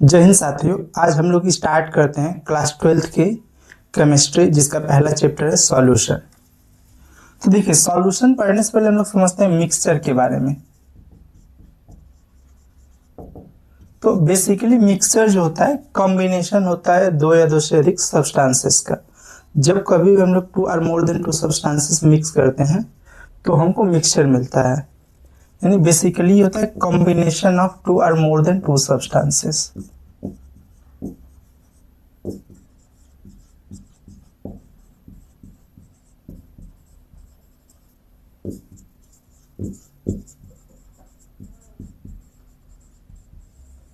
जय हिंद साथियों, आज हम लोग स्टार्ट करते हैं क्लास 12th की केमिस्ट्री, जिसका पहला चैप्टर है सॉल्यूशन। तो देखिए, सॉल्यूशन पढ़ने से पहले हम लोग समझते हैं मिक्सचर के बारे में। तो बेसिकली मिक्सचर जो होता है कॉम्बिनेशन होता है दो या दो से अधिक सब्सटेंसेस का। जब कभी भी हम लोग 2 और मोर देन 2 सब्सटेंसेस मिक्स करते हैं तो हमको मिक्सचर मिलता है। यानी बेसिकली होता है कॉम्बिनेशन ऑफ 2 और मोर देन 2 सब्सटेंसेस।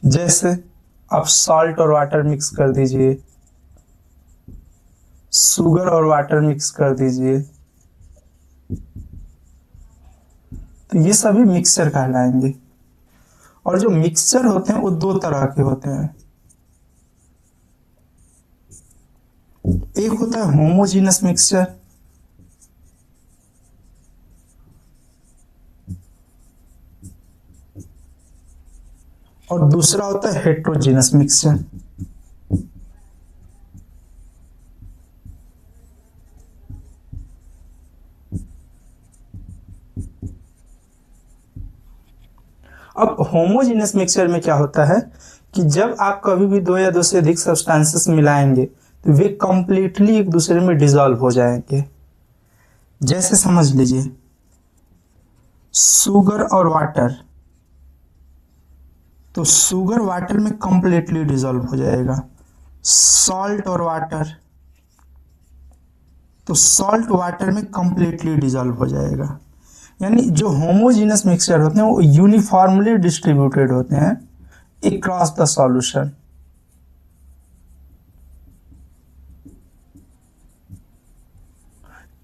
जैसे आप सॉल्ट और वाटर मिक्स कर दीजिए, शुगर और वाटर मिक्स कर दीजिए, तो ये सभी मिक्सचर कहलाएंगे। और जो मिक्सचर होते हैं वो दो तरह के होते हैं। एक होता है होमोजीनस मिक्सचर और दूसरा होता है हेट्रोजीनस मिक्सचर। अब होमोजीनस मिक्सचर में क्या होता है कि जब आप कभी भी दो या दो से अधिक सब्सटेंसेस मिलाएंगे तो वे कंप्लीटली एक दूसरे में डिसॉल्व हो जाएंगे। जैसे समझ लीजिए, शुगर और वाटर, तो शुगर वाटर में कंप्लीटली डिसॉल्व हो जाएगा। सॉल्ट और वाटर, तो सॉल्ट वाटर में कंप्लीटली डिसॉल्व हो जाएगा। यानी जो होमोजीनस मिक्सचर होते हैं वो यूनिफॉर्मली डिस्ट्रीब्यूटेड होते हैं across the solution.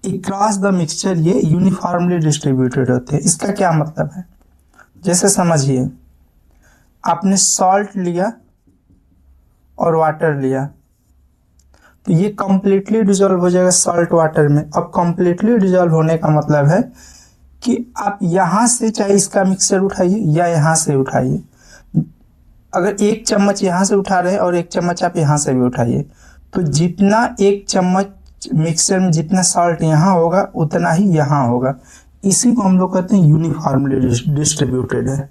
Across the mixture ये यूनिफॉर्मली डिस्ट्रीब्यूटेड होते हैं। इसका क्या मतलब है? जैसे समझिए, आपने सॉल्ट लिया और वाटर लिया तो ये कंप्लीटली डिसॉल्व हो जाएगा सॉल्ट वाटर में। अब कंप्लीटली डिसॉल्व होने का मतलब है कि आप यहां से चाहे इसका मिक्सचर उठाइए या यहां से उठाइए। अगर एक चम्मच यहां से उठा रहे हैं और एक चम्मच आप यहां से भी उठाइए, तो जितना एक चम्मच मिक्सचर में जितना सॉल्ट यहाँ होगा उतना ही यहाँ होगा। इसी को हम लोग कहते हैं यूनिफॉर्मली डिस्ट्रीब्यूटेड है।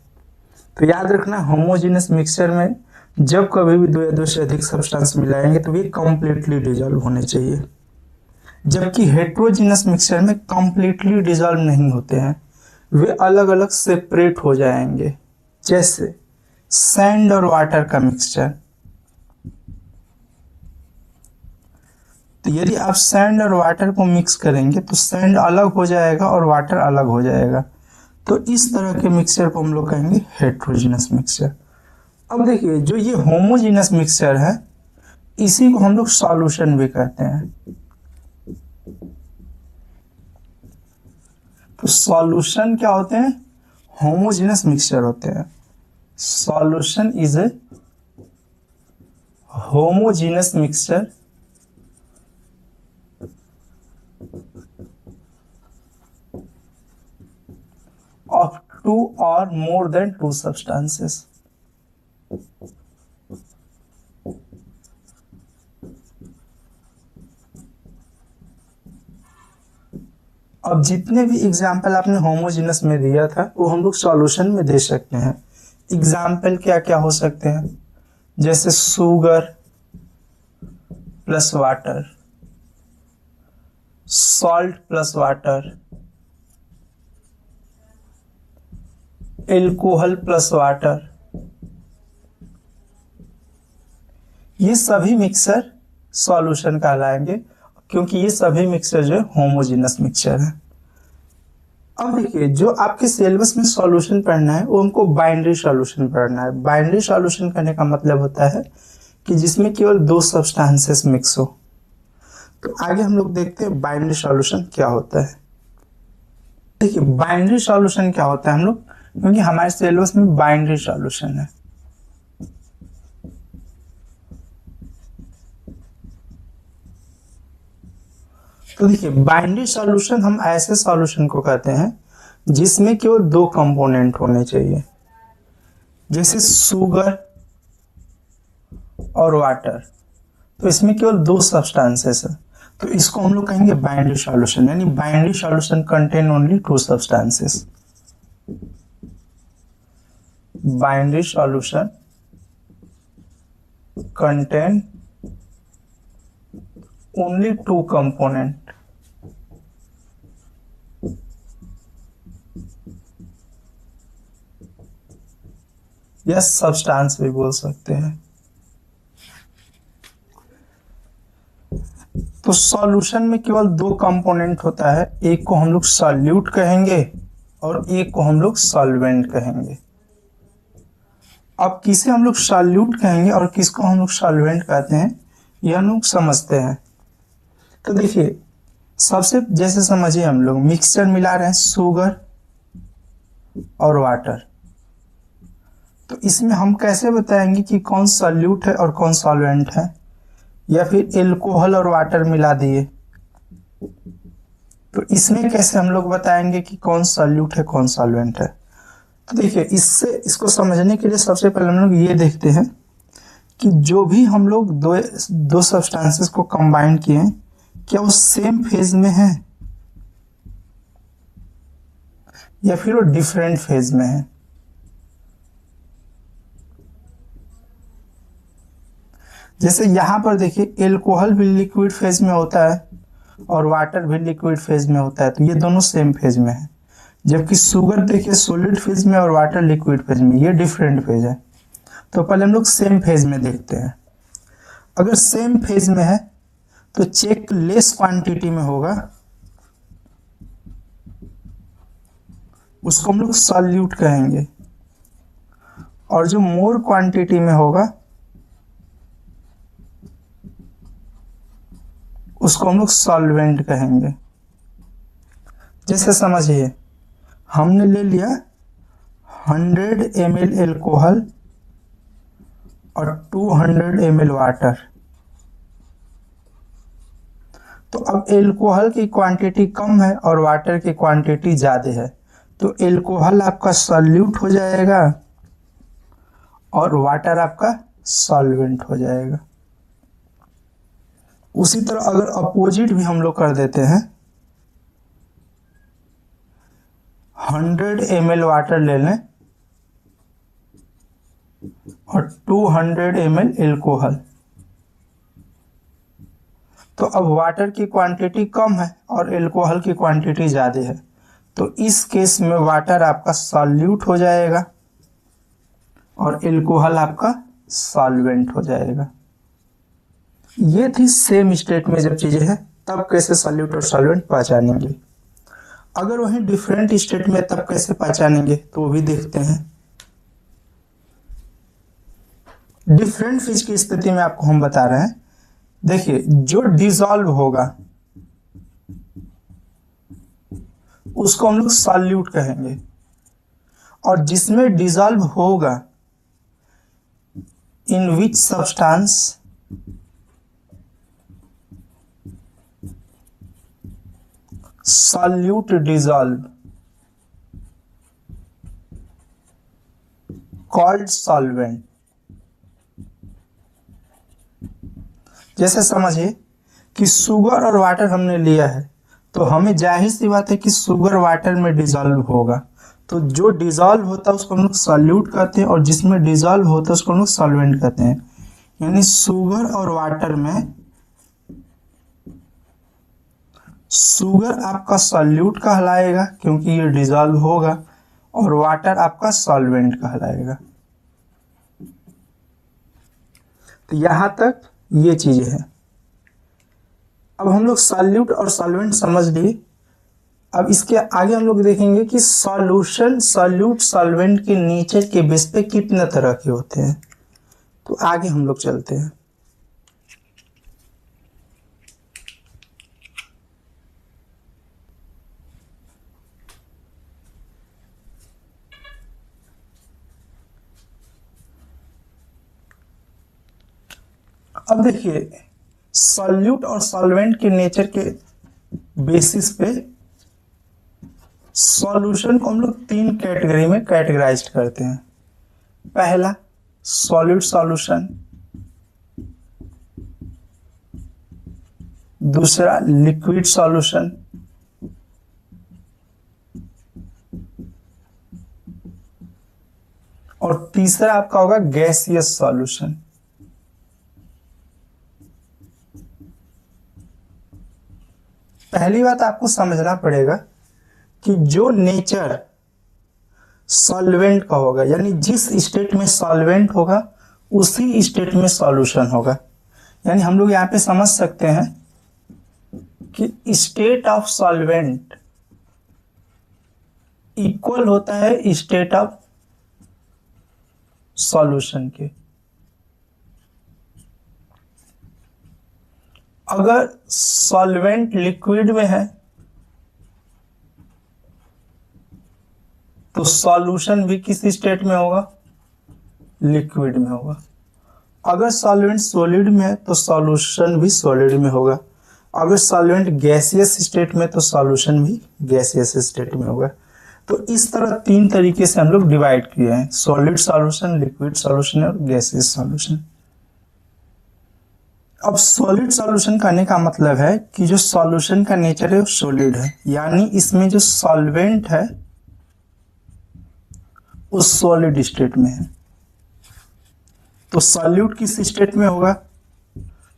तो याद रखना, होमोजेनस मिक्सचर में जब कभी भी दो या दो से अधिक सब्सटेंस मिलाएंगे तो वे कंप्लीटली डिसॉल्व होने चाहिए। जबकि हेट्रोजीनस मिक्सचर में कंप्लीटली डिसॉल्व नहीं होते हैं, वे अलग अलग सेपरेट हो जाएंगे। जैसे सैंड और वाटर का मिक्सचर, तो यदि आप सैंड और वाटर को मिक्स करेंगे तो सैंड अलग हो जाएगा और वाटर अलग हो जाएगा। तो इस तरह के मिक्सचर को हम लोग कहेंगे हेट्रोजीनस मिक्सचर। अब देखिए, जो ये होमोजीनस मिक्सचर है इसी को हम लोग सॉल्यूशन भी कहते हैं। तो सॉल्यूशन क्या होते हैं? होमोजीनस मिक्सचर होते हैं। Solution is a homogeneous mixture of 2 or more than 2 substances। अब जितने भी एग्जाम्पल आपने होमोजीनस में दिया था वो हम लोग सॉल्यूशन में दे सकते हैं। एग्जाम्पल क्या क्या हो सकते हैं? जैसे sugar plus water, salt plus water, alcohol plus water, ये सभी मिक्सचर सॉल्यूशन कहलाएंगे क्योंकि ये सभी मिक्सचर जो है होमोजीनस मिक्सचर है। अब देखिए, जो आपके सिलेबस में सॉल्यूशन पढ़ना है वो हमको बाइनरी सॉल्यूशन पढ़ना है। बाइनरी सॉल्यूशन करने का मतलब होता है कि जिसमें केवल 2 सब्सटेंसेस मिक्स हो। तो आगे हम लोग देखते हैं बाइनरी सॉल्यूशन क्या होता है। देखिए, बाइनरी सॉल्यूशन क्या होता है हम लोग, क्योंकि हमारे सिलेबस में बाइनरी सॉल्यूशन है। तो देखिए, बाइनरी सॉल्यूशन हम ऐसे सॉल्यूशन को कहते हैं जिसमें केवल 2 कंपोनेंट होने चाहिए। जैसे शुगर और वाटर, तो इसमें केवल दो सब्सटेंसेस है, तो इसको हम लोग कहेंगे बाइनरी सॉल्यूशन, यानी binary solution contain only two substances. Binary solution contain only two component, या सब्सटेंस भी बोल सकते हैं। तो सॉल्यूशन में केवल दो कंपोनेंट होता है, एक को हम लोग सॉल्यूट कहेंगे और एक को हम लोग सॉल्वेंट कहेंगे। अब किसे हम लोग सॉल्यूट कहेंगे और किसको हम लोग सॉल्वेंट कहते हैं, यह हम लोग समझते हैं। तो देखिए, सबसे जैसे समझिए हम लोग मिक्सचर मिला रहे हैं शुगर और वाटर, तो इसमें हम कैसे बताएंगे कि कौन सॉल्यूट है और कौन सॉल्वेंट है, या फिर एल्कोहल और वाटर मिला दिए, तो इसमें कैसे हम लोग बताएंगे कि कौन सॉल्यूट है कौन सॉल्वेंट है। तो देखिए, इसको समझने के लिए सबसे पहले हम लोग ये देखते हैं कि जो भी हम लोग दो सब्सटेंसेस को कंबाइन किए, क्या वो सेम फेज में है या फिर वो डिफरेंट फेज में है। जैसे यहां पर देखिए, एल्कोहल भी लिक्विड फेज में होता है और वाटर भी लिक्विड फेज में होता है, तो ये दोनों सेम फेज में है। जबकि शुगर देखिए सॉलिड फेज में और वाटर लिक्विड फेज में, ये डिफरेंट फेज है। तो पहले हम लोग सेम फेज में देखते हैं। अगर सेम फेज में है तो चेक लेस क्वांटिटी में होगा, उसको हम लोग सॉल्यूट कहेंगे, और जो मोर क्वांटिटी में होगा उसको हम लोग सॉल्वेंट कहेंगे। जैसे समझिए, हमने ले लिया 100 ml एल्कोहल और 200 ml वाटर, तो अब एल्कोहल की क्वांटिटी कम है और वाटर की क्वांटिटी ज़्यादा है, तो एल्कोहल आपका सॉल्यूट हो जाएगा और वाटर आपका सॉल्वेंट हो जाएगा। उसी तरह अगर अपोजिट भी हम लोग कर देते हैं, 100 ml वाटर ले लें और 200 ml एल्कोहल, तो अब वाटर की क्वांटिटी कम है और एल्कोहल की क्वांटिटी ज़्यादा है, तो इस केस में वाटर आपका सॉल्यूट हो जाएगा और एल्कोहल आपका सॉल्वेंट हो जाएगा। ये थी सेम स्टेट में जब चीजें हैं, तब कैसे सॉल्यूट और सॉल्वेंट पहचानेंगे। अगर वहीं डिफरेंट स्टेट में तब कैसे पहचानेंगे, तो वो भी देखते हैं। डिफरेंट फेज की स्थिति में आपको हम बता रहे हैं, देखिए जो डिसॉल्व होगा उसको हम लोग सॉल्यूट कहेंगे, और जिसमें डिसॉल्व होगा, in which substance solute dissolve called solvent. जैसे समझिए कि शुगर और वाटर हमने लिया है, तो हमें जाहिर सी बात है कि शुगर वाटर में डिसॉल्व होगा, तो जो डिसॉल्व होता है उसको हम लोग सॉल्यूट कहते हैं और जिसमें डिसॉल्व होता है उसको हम लोग सॉल्वेंट कहते हैं। यानी शुगर और वाटर में शुगर आपका सॉल्यूट कहलाएगा क्योंकि ये डिसॉल्व होगा, और वाटर आपका सॉल्वेंट कहलाएगा। तो यहां तक ये चीजें हैं। अब हम लोग सॉल्यूट और सॉल्वेंट समझ लिए। अब इसके आगे हम लोग देखेंगे कि सॉल्यूशन, सॉल्यूट, सॉल्वेंट के नेचर के बेस पे कितने तरह के होते हैं। तो आगे हम लोग चलते हैं। अब देखिए, सॉल्यूट और सॉल्वेंट के नेचर के बेसिस पे सॉल्यूशन को हम लोग तीन कैटेगरी में कैटेगराइज करते हैं। पहला सॉलिड सॉल्यूशन, दूसरा लिक्विड सॉल्यूशन, और तीसरा आपका होगा गैसियस सॉल्यूशन। पहली बात आपको समझना पड़ेगा कि जो नेचर सॉल्वेंट का होगा, यानी जिस स्टेट में सॉल्वेंट होगा उसी स्टेट में सॉल्यूशन होगा। यानी हम लोग यहाँ पे समझ सकते हैं कि स्टेट ऑफ सॉल्वेंट इक्वल होता है स्टेट ऑफ सॉल्यूशन के। अगर सॉल्वेंट लिक्विड में है तो सॉल्यूशन भी किस स्टेट में होगा? लिक्विड में होगा। अगर सॉल्वेंट सॉलिड में है तो सॉल्यूशन भी सॉलिड में होगा। अगर सॉल्वेंट गैसियस स्टेट में तो सॉल्यूशन भी गैसियस स्टेट में होगा। तो इस तरह तीन तरीके से हम लोग डिवाइड किए हैं, सॉलिड सॉल्यूशन, लिक्विड सॉल्यूशन और गैसियस सॉल्यूशन। अब सॉलिड सॉल्यूशन कहने का मतलब है कि जो सॉल्यूशन का नेचर है वो सॉलिड है, यानी इसमें जो सॉल्वेंट है वो सॉलिड स्टेट में है। तो सॉल्यूट किस स्टेट में होगा?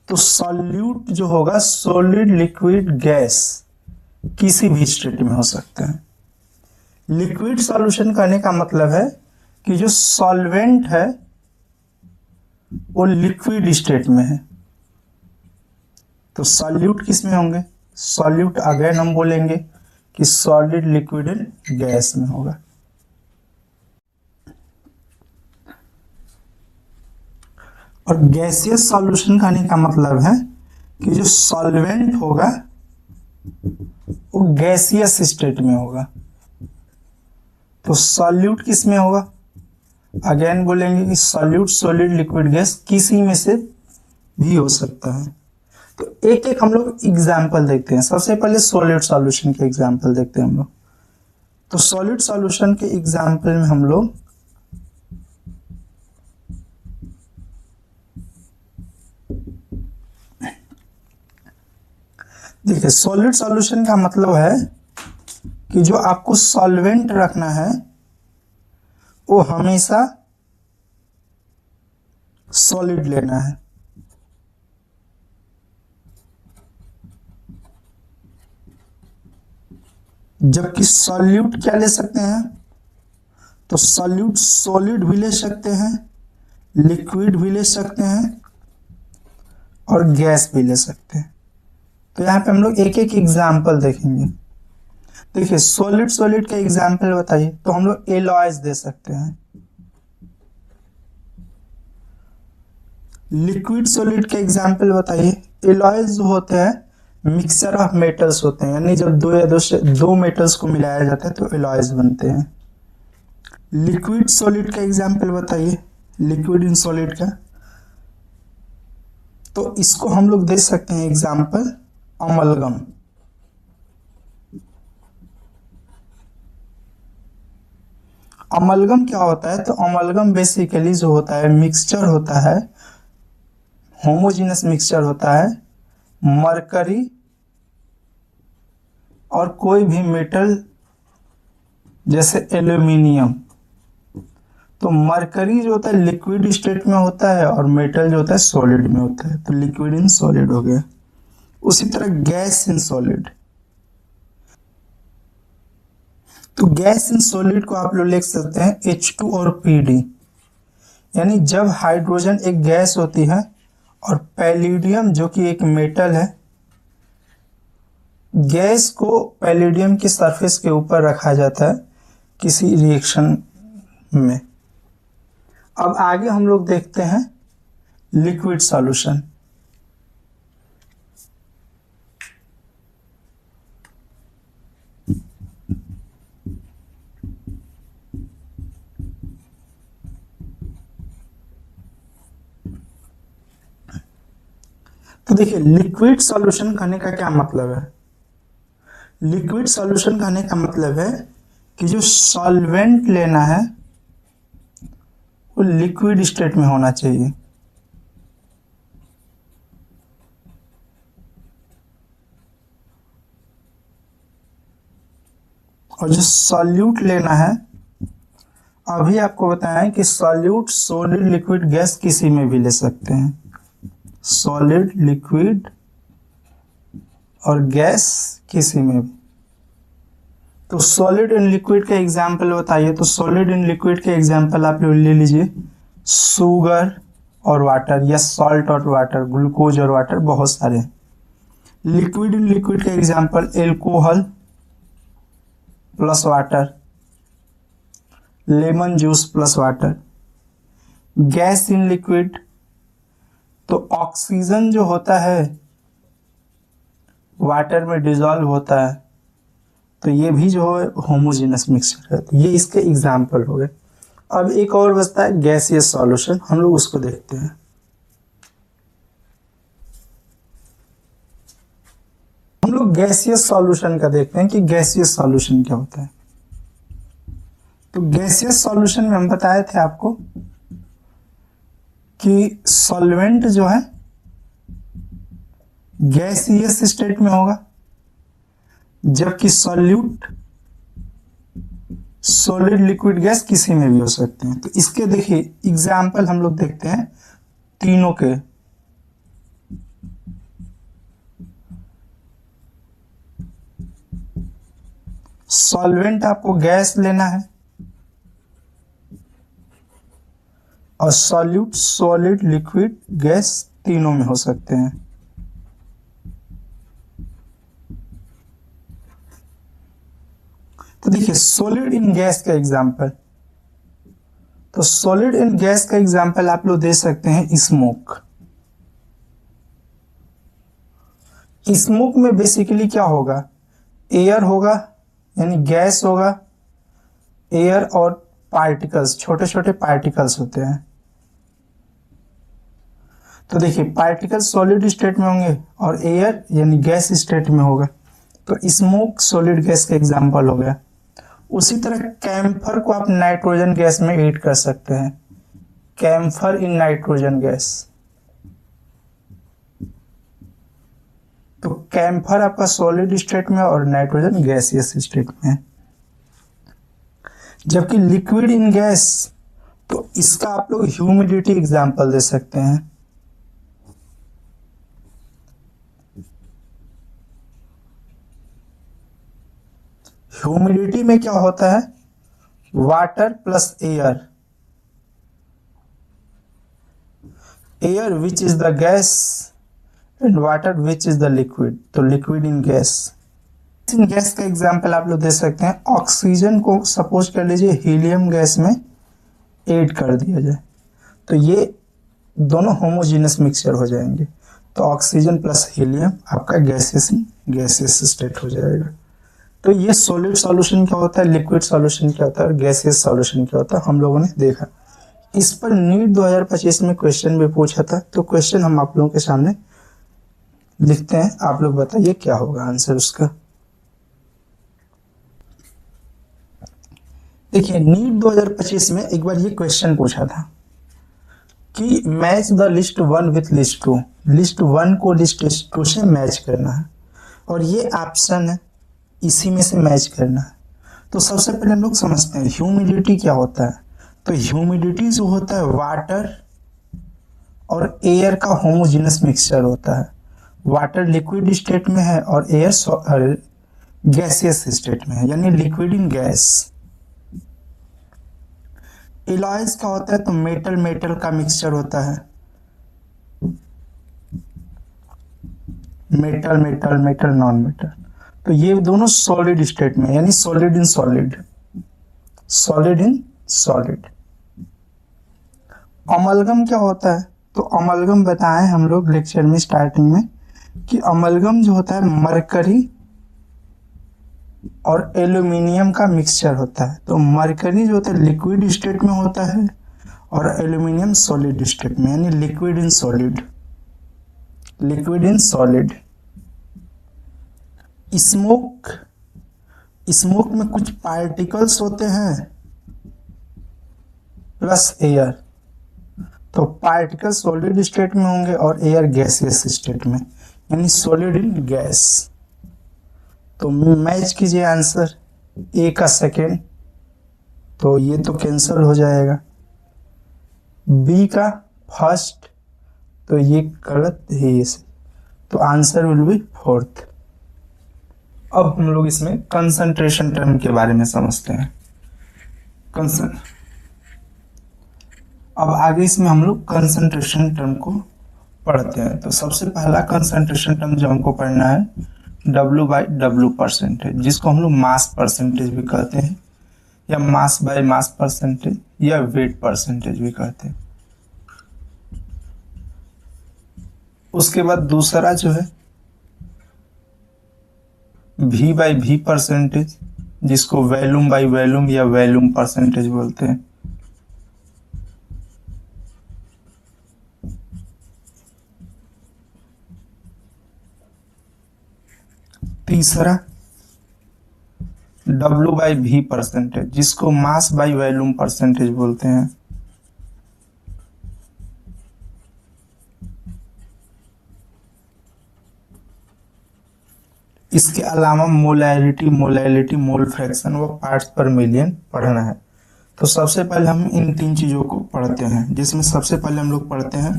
तो सॉल्यूट जो होगा सॉलिड, लिक्विड, गैस किसी भी स्टेट में हो सकता है। लिक्विड सॉल्यूशन कहने का मतलब है कि जो सॉल्वेंट है वो लिक्विड स्टेट में है। तो सॉल्यूट किस में होंगे? सॉल्यूट अगेन हम बोलेंगे कि सॉलिड, लिक्विड एंड गैस में होगा। और गैसियस सॉल्यूशन कहने का मतलब है कि जो सॉल्वेंट होगा वो गैसियस स्टेट में होगा। तो सॉल्यूट किस में होगा? अगेन बोलेंगे कि सॉल्यूट, सॉलिड, लिक्विड, गैस किसी में से भी हो सकता है। तो एक एक हम लोग एग्जाम्पल देखते हैं। सबसे पहले सॉलिड सॉल्यूशन के एग्जाम्पल देखते हैं हम लोग। तो सॉलिड सॉल्यूशन के एग्जाम्पल में हम लोग देखिए, सॉलिड सॉल्यूशन का मतलब है कि जो आपको सॉल्वेंट रखना है वो हमेशा सॉलिड लेना है। जबकि सॉल्यूट क्या ले सकते हैं? तो सॉल्यूट सॉलिड भी ले सकते हैं, लिक्विड भी ले सकते हैं और गैस भी ले सकते हैं। तो यहाँ पे हम लोग एक एक एग्जाम्पल देखेंगे। देखिए, सॉलिड सॉलिड का एग्जाम्पल बताइए। तो हम लोग एलॉयज दे सकते हैं। लिक्विड सॉलिड का एग्जाम्पल बताइए। एलॉयज जो होते हैं मिक्सचर ऑफ मेटल्स होते हैं, यानी जब दो मेटल्स को मिलाया जाता है तो एलॉयज बनते हैं। लिक्विड सॉलिड का एग्जाम्पल बताइए, लिक्विड इन सॉलिड का। तो इसको हम लोग दे सकते हैं एग्जाम्पल अमलगम। अमलगम क्या होता है? तो अमलगम बेसिकली जो होता है मिक्सचर होता है, होमोजेनस मिक्सचर होता है मरकरी और कोई भी मेटल जैसे एल्यूमिनियम। तो मरकरी जो होता है लिक्विड स्टेट में होता है और मेटल जो होता है सॉलिड में होता है। तो लिक्विड इन सॉलिड हो गया। उसी तरह गैस इन सॉलिड। तो गैस इन सॉलिड को आप लोग लिख सकते हैं H2 और PD। यानी जब हाइड्रोजन एक गैस होती है और पैलिडियम जो कि एक मेटल है, गैस को पैलिडियम की सरफेस के ऊपर रखा जाता है किसी रिएक्शन में। अब आगे हम लोग देखते हैं लिक्विड सॉल्यूशन। तो देखिए, लिक्विड सॉल्यूशन कहने का क्या मतलब है? लिक्विड सॉल्यूशन कहने का मतलब है कि जो सॉल्वेंट लेना है वो लिक्विड स्टेट में होना चाहिए। और जो सॉल्यूट लेना है, अभी आपको बताएं कि सॉल्यूट, सॉलिड, लिक्विड, गैस किसी में भी ले सकते हैं, सॉलिड, लिक्विड और गैस किसी में भी। तो सॉलिड एंड लिक्विड के एग्जाम्पल बताइए। तो सॉलिड एंड लिक्विड के एग्जाम्पल आप लोग ले लीजिए, शुगर और वाटर या सॉल्ट और वाटर, ग्लूकोज और वाटर, बहुत सारे हैं। लिक्विड इन लिक्विड के example alcohol plus water, lemon juice plus water. Gas in liquid, तो ऑक्सीजन जो होता है वाटर में डिजॉल्व होता है, तो ये भी जो है होमोजेनस मिक्सचर है। तो ये इसके एग्जाम्पल हो गए। अब एक और बचता है गैसियस सॉल्यूशन, हम लोग उसको देखते हैं। हम लोग गैसियस सॉल्यूशन का देखते हैं कि गैसियस सॉल्यूशन क्या होता है। तो गैसियस सॉल्यूशन में हम बताए थे आपको कि सॉल्वेंट जो है गैसियस स्टेट में होगा, जबकि सॉल्यूट, सॉलिड, लिक्विड, गैस किसी में भी हो सकते हैं। तो इसके देखिए एग्जाम्पल हम लोग देखते हैं तीनों के। सॉल्वेंट आपको गैस लेना है और सॉल्यूट, सॉलिड, लिक्विड, गैस तीनों में हो सकते हैं। तो देखिए सॉलिड इन गैस का एग्जांपल, तो सॉलिड इन गैस का एग्जांपल आप लोग दे सकते हैं स्मोक। स्मोक में बेसिकली क्या होगा, एयर होगा, यानी गैस होगा, एयर और पार्टिकल्स, छोटे छोटे पार्टिकल्स होते हैं। तो देखिए पार्टिकल्स सॉलिड स्टेट में होंगे और एयर यानी गैस स्टेट में होगा। तो स्मोक सॉलिड गैस का एग्जांपल हो गया। उसी तरह कैम्फर को आप नाइट्रोजन गैस में ऐड कर सकते हैं, कैम्फर इन नाइट्रोजन गैस। तो कैम्फर आपका सॉलिड स्टेट में और नाइट्रोजन गैसियस स्टेट में है। जबकि लिक्विड इन गैस, तो इसका आप लोग ह्यूमिडिटी एग्जांपल दे सकते हैं। ह्यूमिडिटी में क्या होता है, water plus air, air which is the gas and water which is the liquid. तो liquid in gas, in gas का एग्जांपल आप लोग दे सकते हैं। ऑक्सीजन को सपोज कर लीजिए हीलियम गैस में ऐड कर दिया जाए, तो ये दोनों होमोजेनस मिक्सचर हो जाएंगे। तो ऑक्सीजन प्लस हीलियम आपका गैसियस स्टेट हो जाएगा। तो ये सॉलिड सॉल्यूशन क्या होता है, लिक्विड सॉल्यूशन क्या होता है और गैसियस सॉल्यूशन क्या होता है, हम लोगों ने देखा। इस पर नीट 2025 में क्वेश्चन भी पूछा था, तो क्वेश्चन हम आप लोगों के सामने लिखते हैं, आप लोग बताइए क्या होगा आंसर उसका। देखिए नीट 2025 में एक बार ये क्वेश्चन पूछा था कि match the list 1 with list 2, list 1 को लिस्ट 2 से मैच करना है, और ये ऑप्शन है, इसी में से मैच करना है। तो सबसे पहले हम लोग समझते हैं ह्यूमिडिटी क्या होता है। तो ह्यूमिडिटी जो होता है वाटर और एयर का होमोजेनस मिक्सचर होता है। वाटर लिक्विड स्टेट में है और एयर गैसियस स्टेट में है, यानी लिक्विड इन गैस। एलॉयज क्या होता है, तो मेटल मेटल का मिक्सचर होता है, metal metal metal non metal. तो ये दोनों सॉलिड स्टेट में, यानी solid in solid, solid in solid. Amalgam क्या होता है, तो अमलगम बताएं हम लोग लेक्चर में स्टार्टिंग में कि अमलगम जो होता है मरकरी और एल्यूमिनियम का मिक्सचर होता है। तो मरकरी जो होता है लिक्विड स्टेट में होता है और एल्यूमिनियम सॉलिड स्टेट में, यानी liquid in solid, liquid in solid. Smoke, smoke में कुछ पार्टिकल्स होते हैं प्लस एयर, तो पार्टिकल सॉलिड स्टेट में होंगे और एयर गैसियस स्टेट में, यानी सॉलिड इन गैस। तो मैच कीजिए आंसर। ए का सेकेंड, तो ये तो कैंसिल हो जाएगा। बी का फर्स्ट, तो ये गलत है ये से, तो आंसर विल बी फोर्थ। अब हम लोग इसमें कंसंट्रेशन टर्म के बारे में समझते हैं। अब आगे इसमें हम लोग कंसंट्रेशन टर्म को पढ़ते हैं। तो सबसे पहला कंसंट्रेशन टर्म जो हमको पढ़ना है W/W परसेंटेज, जिसको हम लोग मास परसेंटेज भी कहते हैं, या मास बाय मास परसेंटेज, या वेट परसेंटेज भी कहते हैं। उसके बाद दूसरा जो है V/V परसेंटेज, जिसको वॉल्यूम बाय वॉल्यूम या वॉल्यूम परसेंटेज बोलते हैं। तीसरा W/V परसेंटेज, जिसको मास बाय वॉल्यूम परसेंटेज बोलते हैं। इसके अलावा मोलैरिटी, मोल फ्रैक्शन व पार्ट्स पर मिलियन पढ़ना है। तो सबसे पहले हम इन तीन चीजों को पढ़ते हैं, जिसमें सबसे पहले हम लोग पढ़ते हैं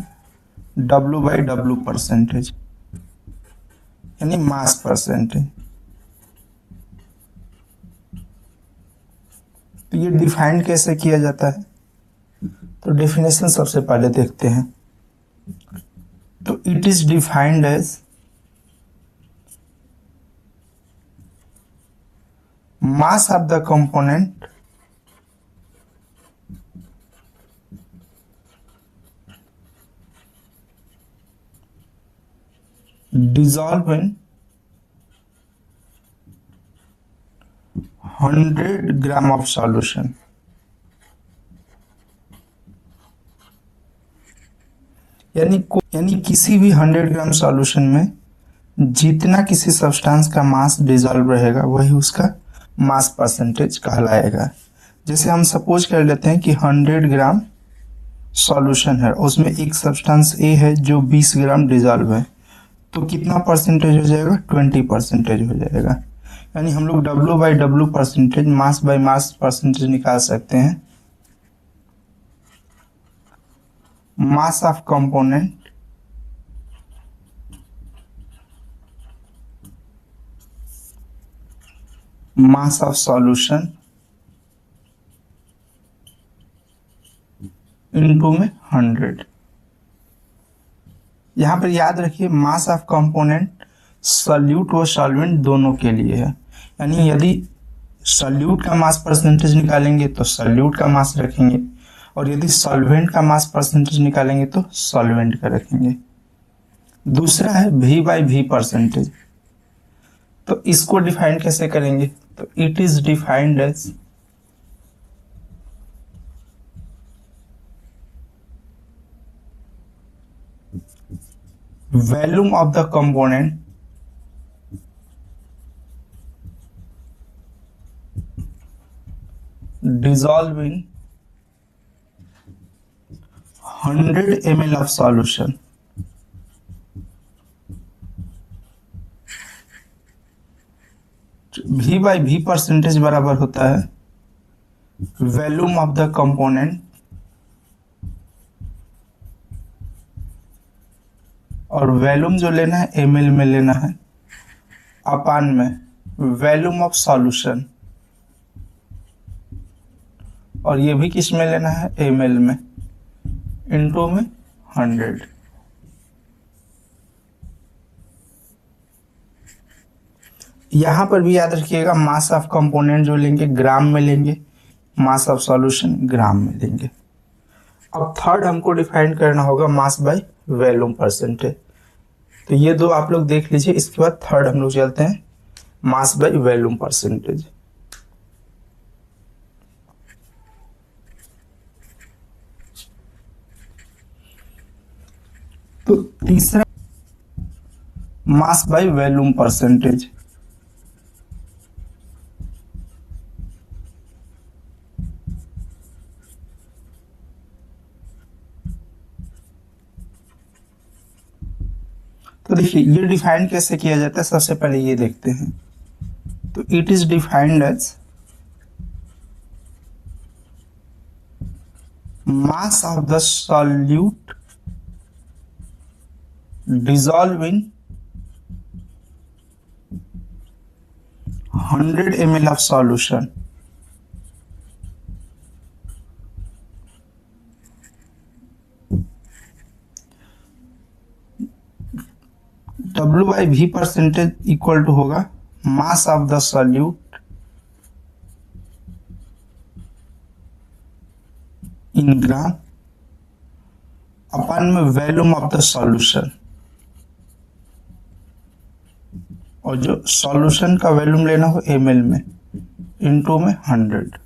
W/W परसेंटेज, यानी मास परसेंटेज। तो ये डिफाइन कैसे किया जाता है, तो डेफिनेशन सबसे पहले देखते हैं। तो it is defined as mass of the component dissolved in 100 gram of solution। यानी किसी भी 100 ग्राम सॉल्यूशन में जितना किसी सब्सटेंस का मास डिजॉल्व रहेगा वही उसका मास परसेंटेज कहलाएगा। जैसे हम सपोज कर लेते हैं कि 100 ग्राम सॉल्यूशन है, उसमें एक सब्सटेंस ए है जो 20 ग्राम डिजॉल्व है, तो कितना परसेंटेज हो जाएगा, 20% हो जाएगा। यानी हम लोग W/W percentage, mass by mass percentage निकाल सकते हैं। Mass of component mass of solution into में 100। यहां पर याद रखिए मास ऑफ कंपोनेंट सॉल्यूट व सॉल्वेंट दोनों के लिए है। यानी यदि सॉल्यूट का मास परसेंटेज निकालेंगे तो सॉल्यूट का मास रखेंगे, और यदि सॉल्वेंट का मास परसेंटेज निकालेंगे तो सॉल्वेंट का रखेंगे। दूसरा है V/V परसेंटेज। तो इसको डिफाइन कैसे करेंगे, तो it is defined as volume of the component dissolve in 100 ml of solution। V/V percentage बराबर होता है वॉल्यूम ऑफ द कंपोनेंट, और वॉल्यूम जो लेना है ml में लेना है, अपान में वॉल्यूम ऑफ सॉल्यूशन, और ये भी किस में लेना है, ml में, इनटू में 100। यहां पर भी याद रखिएगा मास ऑफ कंपोनेंट जो लेंगे ग्राम में लेंगे, मास ऑफ सॉल्यूशन ग्राम में लेंगे। अब थर्ड हमको डिफाइन करना होगा मास बाय वॉल्यूम परसेंटेज। तो ये दो आप लोग देख लीजिए, इसके बाद थर्ड हम लोग चलते हैं मास बाय वॉल्यूम परसेंटेज। तो तीसरा मास बाय वॉल्यूम परसेंटेज। तो देखिए ये डिफाइन कैसे किया जाता है, सबसे पहले ये देखते हैं। तो it is defined as mass of the solute dissolved in 100 ml of solution. W by V percentage equal to होगा mass of the solute in gram upon में वॉल्यूम ऑफ द सॉल्यूशन, और जो सॉल्यूशन का volume लेना हो ml में, into में 100।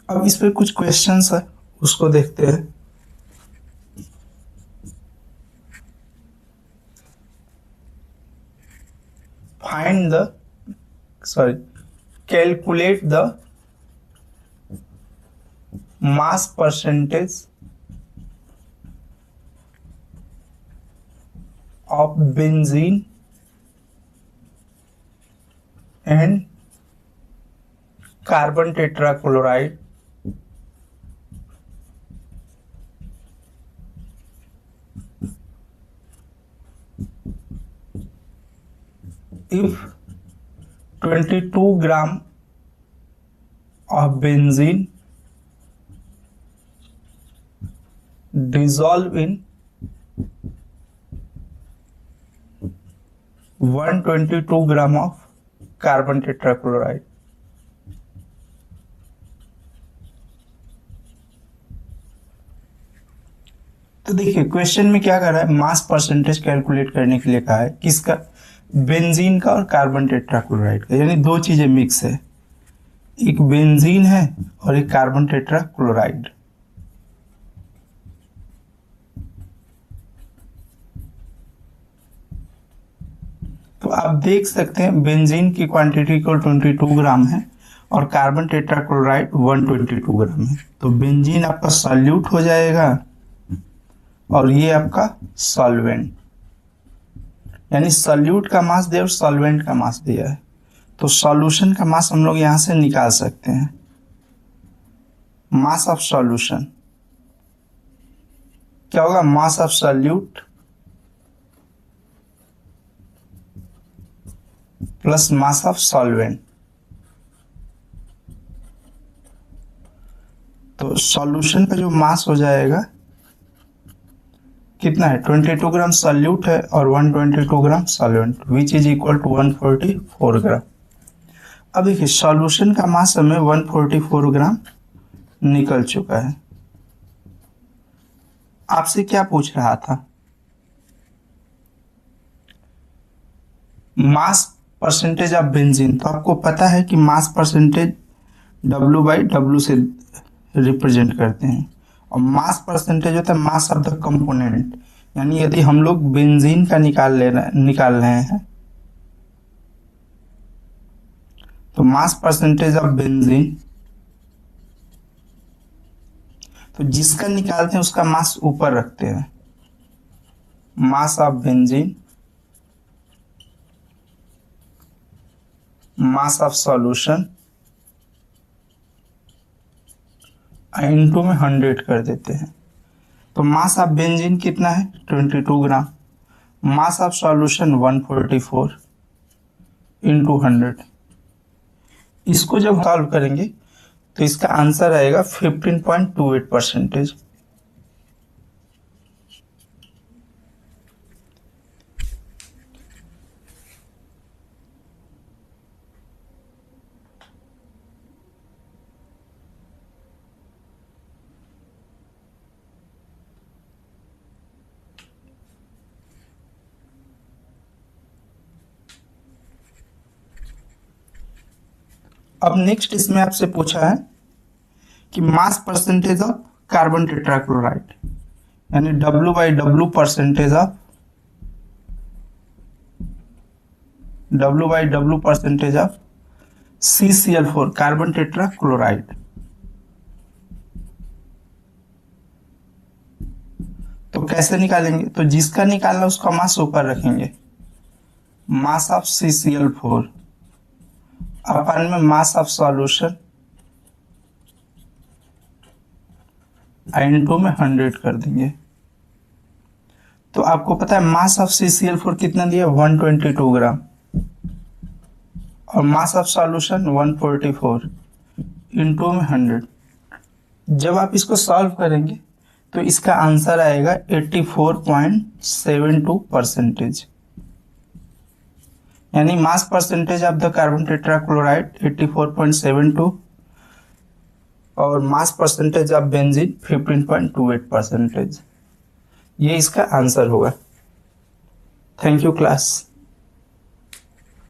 अब इस पे कुछ क्वेश्चंस है, उसको देखते हैं। Calculate the mass percentage of benzene and carbon tetrachloride if 22 gram of benzene dissolve in 122 gram of carbon tetrachloride। तो देखिए क्वेश्चन में क्या कर रहा है, मास परसेंटेज कैलकुलेट करने के लिए कहा है, किसका, बेंजीन का और कार्बन टेट्राक्लोराइड का, यानी दो चीजें मिक्स है, एक बेंजीन है और एक कार्बन टेट्राक्लोराइड। तो आप देख सकते हैं बेंजीन की क्वांटिटी को 22 ग्राम है और कार्बन टेट्राक्लोराइड 122 ग्राम है। तो बेंजीन आपका सॉल्यूट हो जाएगा और ये आपका सॉल्वेंट, यानी सॉल्यूट का मास दिया और सॉल्वेंट का मास दिया है। तो सॉल्यूशन का मास हम लोग यहां से निकाल सकते हैं। मास ऑफ सॉल्यूशन क्या होगा, mass of solute plus mass of solvent. तो सॉल्यूशन का जो मास हो जाएगा कितना है, 22 ग्राम सॉल्यूट है और 122 gram solvent, which is equal to 144 gram. अब देखिए सॉल्यूशन का मास हमें 144 ग्राम निकल चुका है। आपसे क्या पूछ रहा था, मास परसेंटेज ऑफ बेंजीन। तो आपको पता है कि mass percentage W by W से रिप्रेजेंट करते हैं, और मास परसेंटेज होता है मास ऑफ द कंपोनेंट, यानी यदि हम लोग बेंजीन का निकाल रहे हैं तो मास परसेंटेज ऑफ बेंजीन, तो जिसका निकालते हैं उसका मास ऊपर रखते हैं, mass of benzene mass of solution into में 100 कर देते हैं। तो मास ऑफ बेंजीन कितना है, 22 ग्राम, मास ऑफ सॉल्यूशन 144 इंटू 100। इसको जब सॉल्व करेंगे तो इसका आंसर आएगा 15.28%। अब नेक्स्ट इसमें आपसे पूछा है कि mass percentage of carbon tetrachloride, यानी W by W percentage of CCl4 carbon tetrachloride. तो कैसे निकालेंगे, तो जिसका निकालना उसका मास ऊपर रखेंगे, मास ऑफ CCl4 अपन में मास ऑफ सॉल्यूशन N2 में 100 कर देंगे। तो आपको पता है मास ऑफ CCl4 कितना दिया, 122 ग्राम, और मास ऑफ सॉल्यूशन 144 इनटू में 100। जब आप इसको सॉल्व करेंगे तो इसका आंसर आएगा 84.72%, यानी mass percentage of the carbon tetrachloride 84.72 और मास परसेंटेज ऑफ बेंजीन 15.28%। ये इसका आंसर होगा। Thank you class.